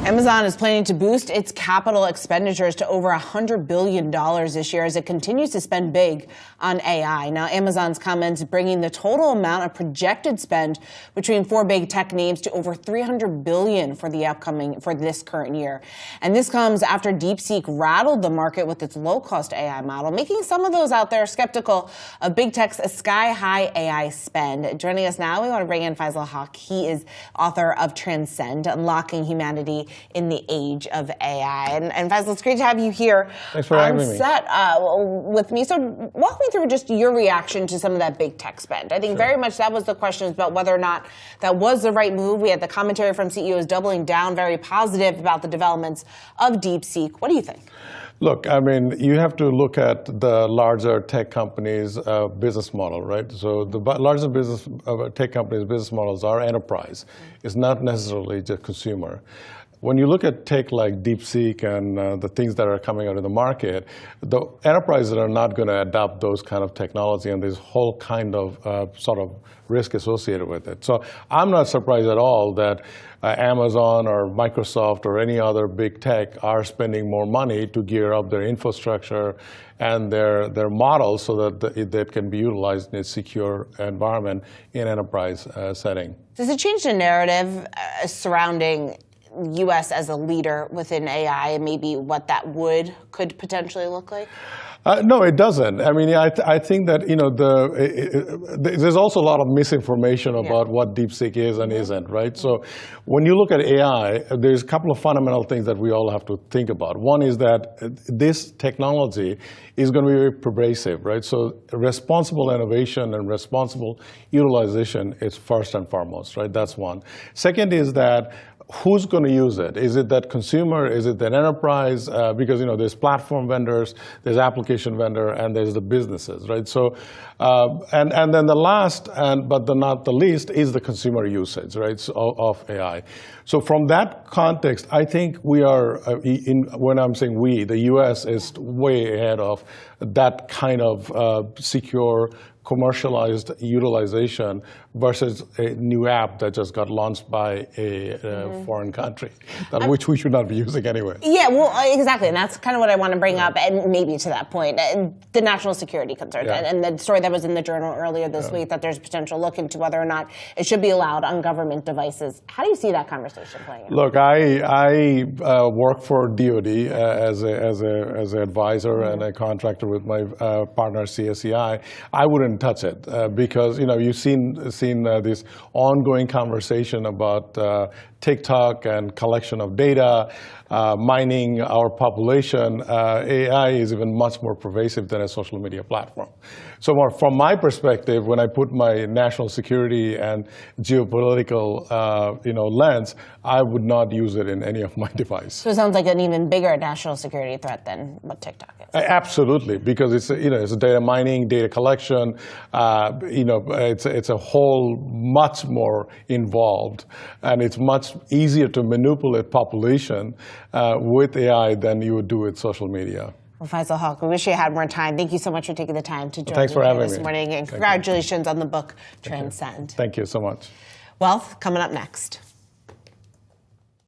Amazon is planning to boost its capital expenditures to over $100 billion this year as it continues to spend big on AI. Now, Amazon's comments bringing the total amount of projected spend between four big tech names to over $300 billion for this current year. And this comes after DeepSeek rattled the market with its low-cost AI model, making some of those out there skeptical of big tech's sky-high AI spend. Joining us now, we want to bring in Faisal Hoque. He is author of Transcend, Unlocking Humanity in the Age of AI. And Faisal, it's great to have you here on set with me. So walk me through just your reaction to some of that big tech spend. I think very much that was the question about whether or not that was the right move. We had the commentary from CEOs doubling down, very positive about the developments of DeepSeek. What do you think? Look, I mean, you have to look at the larger tech companies' business model, right? So the larger tech companies' business models are enterprise. It's not necessarily just consumer. When you look at tech like DeepSeek and the things that are coming out in the market, the enterprises are not going to adopt those kind of technology, and there's whole kind of sort of risk associated with it. So I'm not surprised at all that Amazon or Microsoft or any other big tech are spending more money to gear up their infrastructure and their models so that that can be utilized in a secure environment in enterprise setting. Does it change the narrative surrounding U.S. as a leader within AI and maybe what that could potentially look like? No, it doesn't. I mean, I think that, you know, there's also a lot of misinformation about what DeepSeek is and isn't, right? So when you look at AI, there's a couple of fundamental things that we all have to think about. One is that this technology is going to be very pervasive, right? So responsible innovation and responsible utilization is first and foremost, right? That's one. Second is that who's going to use it? Is it that consumer? Is it that enterprise? Because, you know, there's platform vendors, there's application vendor, and there's the businesses, right? So, and then the last, but not the least, is the consumer usage, right, of AI. So from that context, I think we are, when I'm saying we, the U.S. is way ahead of that kind of secure, commercialized utilization versus a new app that just got launched by a foreign country, which we should not be using anyway. Yeah, well, exactly, and that's kind of what I want to bring up, and maybe to that point, the national security concerns, and the story that was in the Journal earlier this week that there's a potential look into whether or not it should be allowed on government devices. How do you see that conversation playing out? Look, I work for DoD as an advisor and a contractor with my partner CSEI. I wouldn't touch it because, you know, you've seen this ongoing conversation about TikTok and collection of data, mining our population. AI is even much more pervasive than a social media platform. So from my perspective, when I put my national security and geopolitical lens, I would not use it in any of my devices. So it sounds like an even bigger national security threat than what TikTok is. Absolutely, because it's it's data mining, data collection. It's a whole much more involved, and it's much easier to manipulate population with AI than you would do with social media. Well, Faisal Hoque, we wish you had more time. Thank you so much for taking the time to join me this morning. And congratulations on the book, Transcend. Thank you so much. Wealth coming up next.